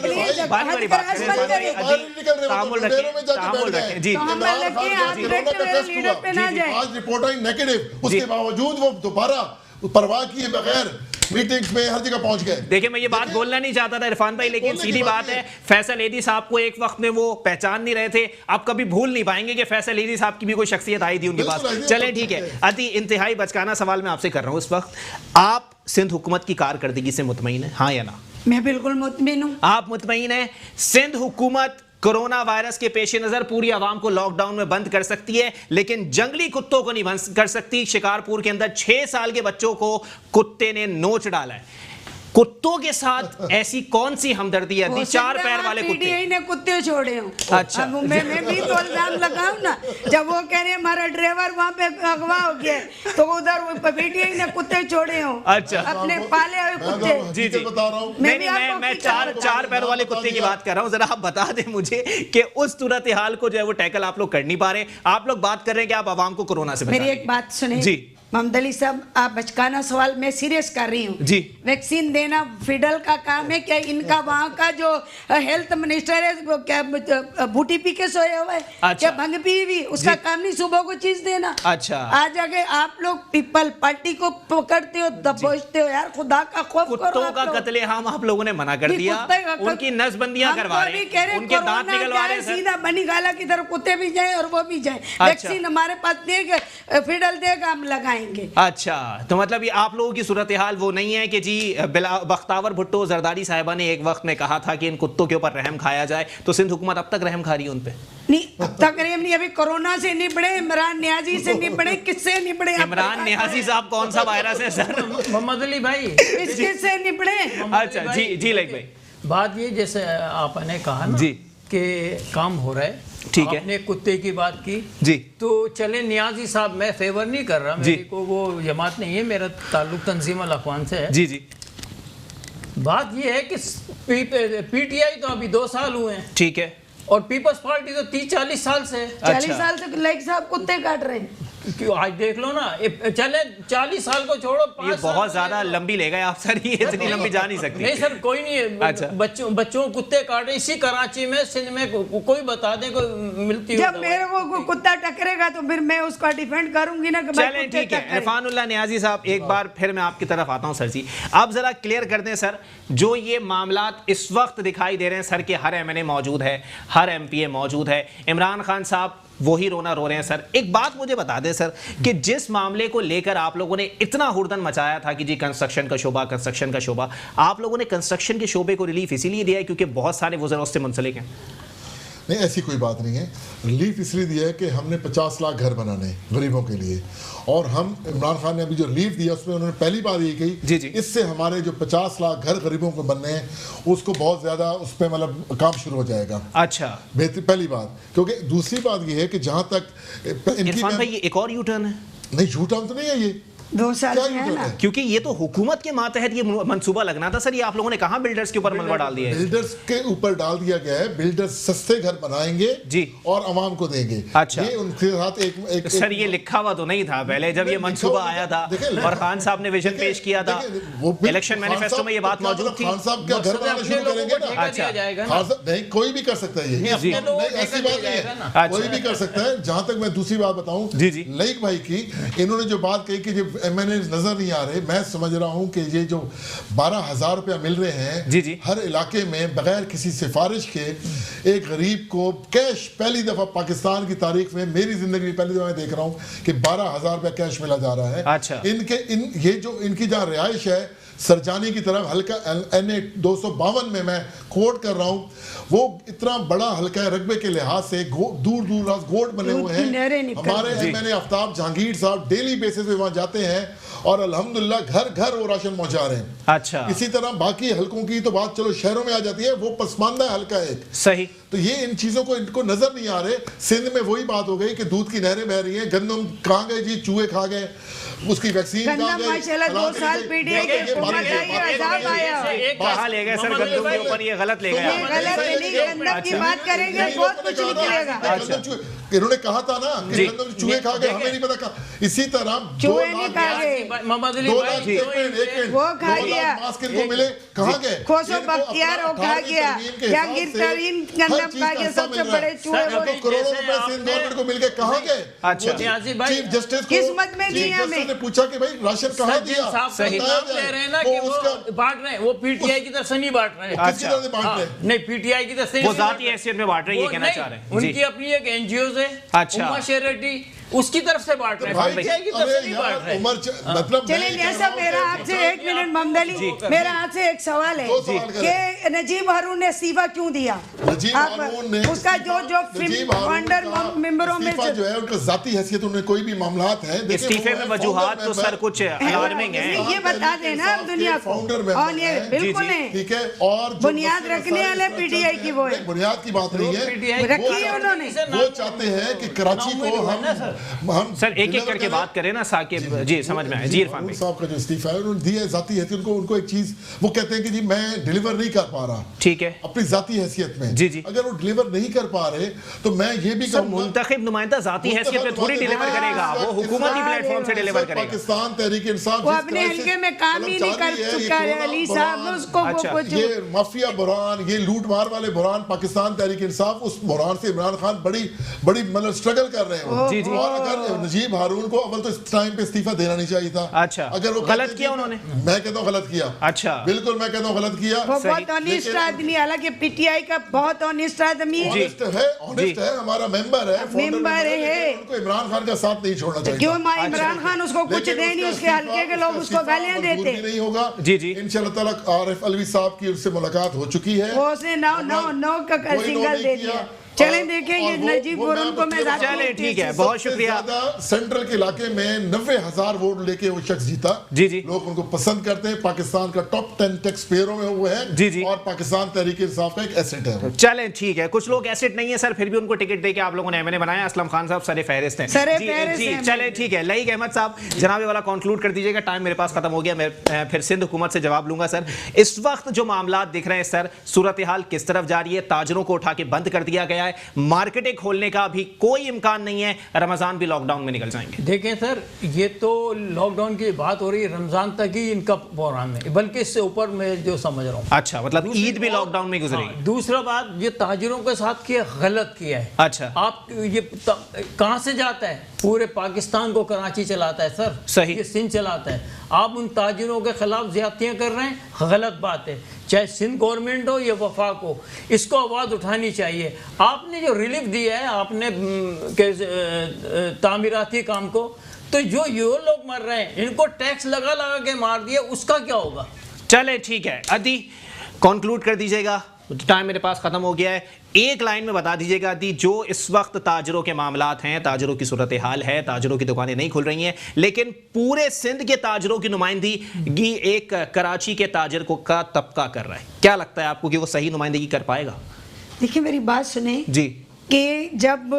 भारी वाली बात करें, तामुल रखें जी। आज रिपोर्ट आई नेगेटिव, उसके बावजूद वो दोबारा परवाह किए बगैर मीटिंग्स में हर जगह पहुंच गए। देखिए मैं ये बात बोलना नहीं चाहता था इरफान भाई, लेकिन सीधी बात है, फैसल एदी साहब को एक वक्त में वो पहचान नहीं रहे थे, आप कभी भूल नहीं पाएंगे कि फैसल एदी साहब की भी कोई शख्सियत आई थी उनके पास। चलें ठीक है, अति इंतहाई बचकाना सवाल मैं आपसे कर रहा हूँ इस वक्त, आप सिंध हुकूमत की कारकर्दगी से मुतमईन है, हाँ या ना? मैं बिल्कुल मुतमईन हूँ। आप मुतमईन है? सिंध हुकूमत कोरोना वायरस के पेश नजर पूरी आवाम को लॉकडाउन में बंद कर सकती है, लेकिन जंगली कुत्तों को नहीं बंद कर सकती। शिकारपुर के अंदर 6 साल के बच्चों को कुत्ते ने नोच डाला है। कुत्तों के साथ ऐसी कौन सी हमदर्दी है? 4 पैर वाले कुत्ते ने कुत्ते छोड़े हो। अच्छा, मैं भी तो इल्जाम लगाऊं ना, जब वो कह रहे हैं हमारा ड्राइवर वहां पे अगवा हो गया, तो उधर पीटीआई ने कुत्ते छोड़े हो। अच्छा, अपने पाले हुए कुत्ते। जी जी बता रहा हूँ, मैं 4 पैर वाले कुत्ते की बात कर रहा हूँ। जरा आप बता दें मुझे कि उस सूरत हाल को जो है वो टैकल आप लोग कर नहीं पा रहे। आप लोग बात कर रहे हैं कि आप आवाम को कोरोना से बचाएं। मेरी एक बात सुने जी मोहम्मद अली साहब, आप बचकाना सवाल मैं सीरियस कर रही हूँ जी। वैक्सीन देना फिडल का काम है क्या? इनका वहाँ का जो हेल्थ मिनिस्टर है वो क्या बूटी पी के सोया हुआ है? अच्छा। क्या भंग पी हुई? उसका काम नहीं सुबह को चीज देना। अच्छा, आज आगे आप लोग पीपल पार्टी को पकड़ते हो, दबोचते हो, यार खुदा का खौफ करो। कुत्तों का कत्लेआम आप लोगों ने मना कर दिया, उनकी नसबंदियां करवा रहे हैं, उनके दांत निकलवा रहे हैं। सीधा बनी गाला की तरफ कुत्ते भी जाए और वो भी जाए। वैक्सीन हमारे पास देगा, फिडल देगा, हम लगाएंगे। अच्छा, तो मतलब ये आप लोगों की सूरत हाल वो नहीं है कि जी बख्तावर भुट्टो जरदारी साहिबा ने एक वक्त में कहा था कि इन कुत्तों के ऊपर रहम खाया जाए, तो सिंध हुकूमत अब तक रहम खा रही है उन पे? नहीं, अब तक रहम नहीं। अभी कोरोना से निपड़े, इमरान नियाजी से निपड़े, किससे निपड़े? इमरान नियाजी साहब कौन सा वायरस है सर? मोहम्मद अली भाई किससे निपड़े? अच्छा जी जी लाइक भाई, बात ये जैसे आपने कहा ना जी कि काम हो रहा है, ठीक है। आपने कुत्ते की बात की जी, तो चले नियाजी साहब, मैं फेवर नहीं कर रहा, मेरे को वो जमात नहीं है, मेरा ताल्लुक तंजीम अल अखवान से है। जी जी, बात ये है कि पीटीआई तो अभी 2 साल हुए हैं, ठीक है, और पीपल्स पार्टी तो 30-40 साल से है। 40 साल से लाइक साहब कुत्ते काट रहे हैं। क्यों आज देख लो ना, चले 40 साल को छोड़ो, 5 ये बहुत ज्यादा लंबी ले गए आप सर, ये इतनी लंबी जा नहीं सकती। नहीं सर, कोई नहीं है। अच्छा। बच्चों को कुत्ते काट रहे, इसी कराची में, सिंध में कोई बता दे, कोई मिलती जब मेरे को कुत्ता टकरेगा तो फिर मैं उसका डिफेंड करूंगी ना कि भाई चलें कुत्ते ठीक है। टकरे। इरफानुल्लाह नियाजी साहब, एक बार फिर मैं आपकी तरफ आता हूं सर जी, आप जरा क्लियर कर दें सर, जो ये मामलात इस वक्त दिखाई दे रहे हैं सर कि हर एमएनए मौजूद है, हर एमपीए मौजूद है, इमरान खान साहब वही रोना रो रहे हैं सर। एक बात मुझे बता दें सर कि जिस मामले को लेकर आप लोगों ने इतना हुड़दंग मचाया था कि जी कंस्ट्रक्शन का शोबा, आप लोगों ने कंस्ट्रक्शन के शोबे को रिलीफ इसीलिए दिया है क्योंकि बहुत सारे वज़रा उससे मुंसलिक हैं? नहीं, ऐसी कोई बात नहीं है। रिलीफ इसलिए दिया है कि हमने 50 लाख घर बनाने गरीबों के लिए, और हम इमरान खान ने अभी जो रिलीफ दिया उसमें उन्होंने पहली बात ये जी, जी। कही इससे हमारे जो 50 लाख घर गरीबों को बनने हैं उसको बहुत ज़्यादा उस पर मतलब काम शुरू हो जाएगा। अच्छा, बेहतर पहली बात। क्योंकि दूसरी बात ये है कि जहाँ तक इरफान भाई ये एक और यू टर्न है। नहीं, झूठा तो नहीं है ये, 2 साल क्या से है यूटर्न ना। है? क्योंकि ये तो हुकूमत के मातहत ये मंसूबा लगना था सर, ये आप लोगों ने कहा बिल्डर्स के ऊपर मलबा डाल दिया है। बिल्डर्स के ऊपर डाल दिया गया है, बिल्डर्स सस्ते घर बनाएंगे जी, और आवाम को देंगे। अच्छा। ये उनके साथ एक सर ये लिखा हुआ तो नहीं था पहले जब ये मंसूबा आया था, और खान साहब ने विजन पेश किया था, इलेक्शन मैनिफेस्टो में ये बात मौजूद थी। खान साहब क्या घर बनाना शुरू करेंगे ना? अच्छा। खान साहब नहीं, कोई भी कर सकता है ये, नहीं, ऐसी बात नहीं है, अच्छा। कोई भी कर सकता है। जहां तक मैं दूसरी बात बताऊं, जी, जी। लईक भाई की, इन्होंने जो बात कही कि जो एमएनए नजर नहीं आ रहे, मैं समझ रहा हूं कि ये जो 12,000 रुपया मिल रहे हैं जी, जी। हर इलाके में बगैर किसी सिफारिश के एक गरीब को कैश, पहली दफा पाकिस्तान की तारीख में, मेरी जिंदगी में पहली दफा मैं देख रहा हूं कि 12,000 रुपया कैश मिला जा रहा है। अच्छा। ये जो इनकी जहां रिहाइश है सरजानी की तरफ, हल्का NA 252 में मैं कोट कर रहा हूं, वो इतना बड़ा हल्का है, रकबे के लिहाज से दूर दूर गोट बने हुए हैं। हमारे एमएनए आफ्ताब जहांगीर साहब डेली बेसिस पे वहां जाते हैं और अल्हम्दुलिल्लाह घर घर वो राशन पहुंचा रहे हैं। अच्छा, इसी तरह बाकी हलकों की तो बात चलो शहरों में आ जाती है, वो पसमानदा हल्का है एक। सही। तो ये इन चीजों को इनको नजर नहीं आ रहे। सिंध में वही बात हो गई कि दूध की नहरें बह रही हैं, गंदम कहाँ गए जी, चूहे खा गए, उसकी वैक्सीन कहाँ गई? माशाल्लाह 2 साल पीटीआई के हुकूमत आई, अजाब आया। कहाँ ले गए सर गंदम के ऊपर? ये गलत ले गए। ये गलत नहीं, गंदम की बात करेंगे बहुत कुछ निकलेगा। इन्होंने कहा था ना कि गंदम चूहे खा गए, हमें नहीं पता कहा। इसी तरह चूहे नहीं खा गए, मोहम्मद अली 2 भाई, लाख वो खा गया। मास्क इनको मिले, कहाँ गए? खोसो बख्तियार वो खा गया, जहांगीर तरीन गंदम खा गया, सबसे बड़े चूहे वो। तो करोड़ों रुपए सिंध गवर्नमेंट को मिल गए, कहाँ गए? अच्छा। चीफ जस्टिस किस्मत में दिया हमें। ने पूछा कि भाई राशन कहाँ दिया? सही नाम ले रहे हैं ना कि वो बांट रहे हैं, वो पीटीआई की तरफ से नहीं बांट रहे हैं। किसकी तरफ से बांट रहे? नहीं, पीटीआई की तरफ से वो जाती हैसियत में बांट रहे हैं, ये कहना चाह रहे हैं। उनकी अपनी एक एनजीओ है, अच्छा। उम्मा शेरटी, उसकी तरफ से बांट रहे हैं, भाई, पीटीआई की तरफ से अरे नहीं बांट यार, रहे हैं। मतलब चलिए जैसा मेरा आपसे 1 मिनट मोहम्मद अली, मेरा आपसे एक सवाल है दो सवाल कि नजीब हारून ने इस्तीफा क्यों दिया? नजीब हारून ने उसका जो नजीब हारून फंडर का मेंबरों में इस्तीफा से जो है उनका जाती हैसियत, उन्हें कोई भी मामलात हैं, देखिए इस्तीफे वो में है वजूहात founder तो सर member, कुछ अलार्मिंग है। ये बता देना आप दुनिया को, फाउंडर और ये मेंबर बिल्कुल है, ठीक है। और जो बुनियाद मसले रखने मसाइल वाले इस तरह पीटीआई की वो है। नहीं, बुनियाद की बात नहीं है, रखी है उन्होंने। वो चाहते हैं कि कराची को हम सर एक एक करके बात करें ना साकिब जी, समझ में आया जी। इरफान भाई साहब का जो इस्तीफा है उन्होंने दिया है जाती हैसियत, उनको एक चीज वो कहते हैं कि जी मैं डिलीवर नहीं कर पा रहा, ठीक है, अपनी जाती हैसियत में। जी, जी। अगर वो डिलीवर नहीं कर पा रहे तो मैं ये भी सर कहूंगा, मुंतखब नुमाइंदा जाती हैसियत में थोड़ी डिलीवर करेगा, वो हुकूमती प्लेटफॉर्म से डिलीवर करेगा। पाकिस्तान तहरीक इंसाफ वो अपने हल्के में काम ही नहीं कर चुका है अली साहब, उसको वो अच्छा, कुछ ये माफिया बुरहान, ये लूट मार वाले बुरहान, पाकिस्तान तहरीक इंसाफ उस बुरहान से इमरान खान बड़ी बड़ी मतलब स्ट्रगल कर रहे हैं। जी, जी। और अगर नजीब हारून को अव्वल तो इस टाइम पे इस्तीफा देना नहीं चाहिए था। अच्छा, अगर वो गलत कहते किया कि- उन्होंने? मैं कहता हूँ गलत किया। अच्छा, बिल्कुल मैं कहता हूँ गलत किया। वो सही। बहुत ऑनेस्ट लेकिन- आदमी, हालांकि पीटीआई का बहुत ऑनेस्ट आदमी है। ऑनेस्ट है, हमारा मेंबर है, founder मेंबर है। लेकिन उनको इमरान खान का साथ नहीं छोड़ना चाहिए। क्यों इमरान खान उसको कुछ लेकिन दे नहीं, उसके उसका हल्के के लोग उसको इस्तीफा गालियां मंजूर देते। भी नहीं होगा। जी, जी। इंशाअल्लाह ताला आरिफ अलवी साहब की उससे मुलाकात हो चुकी है। वो उसने नौ का कोई नो सिंगल नहीं दे किया। दिया। चले देखें ये नजीबुर उनको मैं चले ठीक है, बहुत शुक्रिया। सेंट्रल के इलाके में 90,000 वोट लेके वो शख्स जीता। जी जी, लोग उनको पसंद करते हैं, पाकिस्तान का टॉप 10 टैक्स पेयरों में वो है। जी जी, और पाकिस्तान तहरीक इंसाफ का एक एसेट है। चले ठीक है, कुछ लोग एसेट नहीं है सर, फिर भी उनको टिकट देके आप लोगों ने एमएनए बनाया। असलम खान साहब सरे फहरिस्त हैं। जी चले ठीक है। लईक अहमद साहब जनाबे वाला कंक्लूड कर दीजिएगा, टाइम मेरे पास खत्म हो गया। मैं फिर सिंध हुकूमत से जवाब लूंगा। सर इस वक्त जो मामला दिख रहे हैं सर, सूरत हाल किस तरफ जा रही है? ताजरों को उठा के बंद कर दिया गया है, मार्केटें खोलने का भी कोई इम्कान नहीं है, रमजान भी लॉकडाउन में निकल जाएंगे। देखें सर, ये तो लॉकडाउन की बात हो रही है, रमजान तक ही इनका प्रोग्राम है, बल्कि इससे ऊपर मैं जो समझ रहा हूँ। अच्छा, मतलब ईद भी लॉकडाउन में गुजरेगी। दूसरा बात, ये ताजिरों के साथ किया गलत किया है। अच्छा, आप ये कहां से जाता है? पूरे पाकिस्तान को कराची चलाता है सर, सही, ये सिंध चलाता है। आप उन ताजिरों के खिलाफ ज्यादतियां कर रहे हैं, गलत बात है। चाहे सिंध गवर्नमेंट हो या वफाक हो, इसको आवाज़ उठानी चाहिए। आपने जो रिलीफ दिया है आपने तामीराती काम को, तो जो ये लोग मर रहे हैं इनको टैक्स लगा लगा के मार दिया, उसका क्या होगा? चले ठीक है, अदी कंक्लूड कर दीजिएगा, टाइम मेरे पास खत्म हो गया है। एक लाइन में बता दीजिएगा अदी, जो इस वक्त ताजरों के मामलात हैं, ताजरों की सूरत हाल है, ताजरों की दुकानें नहीं खुल रही हैं, लेकिन पूरे सिंध के ताजरों की नुमाइंदगी एक कराची के ताजर को का तबका कर रहा है। क्या लगता है आपको कि वो सही नुमाइंदगी कर पाएगा? देखिए मेरी बात सुने जी, कि जब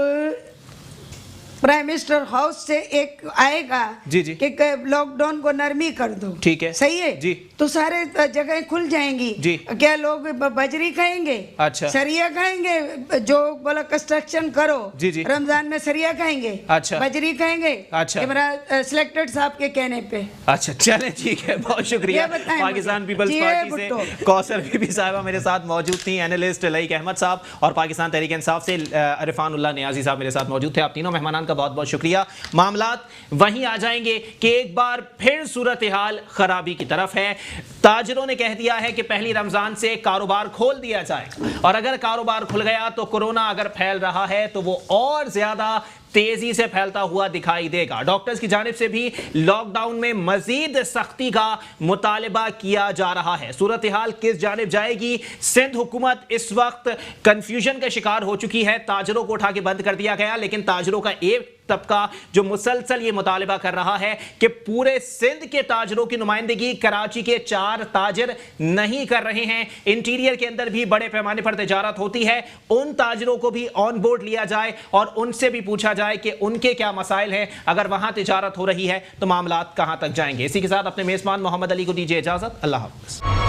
प्राइम मिनिस्टर हाउस से एक आएगा जी जी कि लॉकडाउन को नरमी कर दो, ठीक है, सही है जी, तो सारे जगह खुल जाएंगी जी। क्या लोग बजरी खाएंगे? अच्छा, सरिया खाएंगे? जो बोला कंस्ट्रक्शन करो, जी जी, रमजान में सरिया खाएंगे, अच्छा, बजरी खाएंगे, अच्छा, इमरान सिलेक्टेड साहब के कहने पे। अच्छा चले ठीक है, बहुत शुक्रिया। पाकिस्तान पीपल्स पार्टी से कौसर बीबी साहिबा मेरे साथ मौजूद थी, एनालिस्ट लईक अहमद साहब, और पाकिस्तान तहरीक इंसाफ से अरफानुल्लाह नियाजी साहब मेरे साथ मौजूद थे। आप तीनों मेहमानान का बहुत बहुत शुक्रिया। मामलात वहीं आ जाएंगे कि एक बार फिर सूरत हाल खराबी की तरफ है। ताजरों ने कह दिया है कि पहली रमजान से कारोबार खोल दिया जाए, और अगर कारोबार खुल गया तो कोरोना अगर फैल रहा है तो वो और ज्यादा तेजी से फैलता हुआ दिखाई देगा। डॉक्टर्स की जानिब से भी लॉकडाउन में मजीद सख्ती का मुतालबा किया जा रहा है। सूरत हाल किस जानिब जाएगी? सिंध हुकूमत इस वक्त कंफ्यूजन का शिकार हो चुकी है। ताजरों को उठा के बंद कर दिया गया, लेकिन ताजरों का एक तबका जो मुसलसल ये मुतालबा कर रहा है कि पूरे सिंध के ताजरों की नुमाइंदगी कराची के 4 ताजर नहीं कर रहे हैं। इंटीरियर के अंदर भी बड़े पैमाने पर तिजारत होती है, उन ताजरों को भी ऑन बोर्ड लिया जाए और उनसे भी पूछा जाए कि उनके क्या मसाइल हैं। अगर वहां तिजारत हो रही है तो मामलात कहां तक जाएंगे। इसी के साथ अपने मेजबान मोहम्मद अली को दीजिए इजाजत। अल्लाह हाफ़िज़।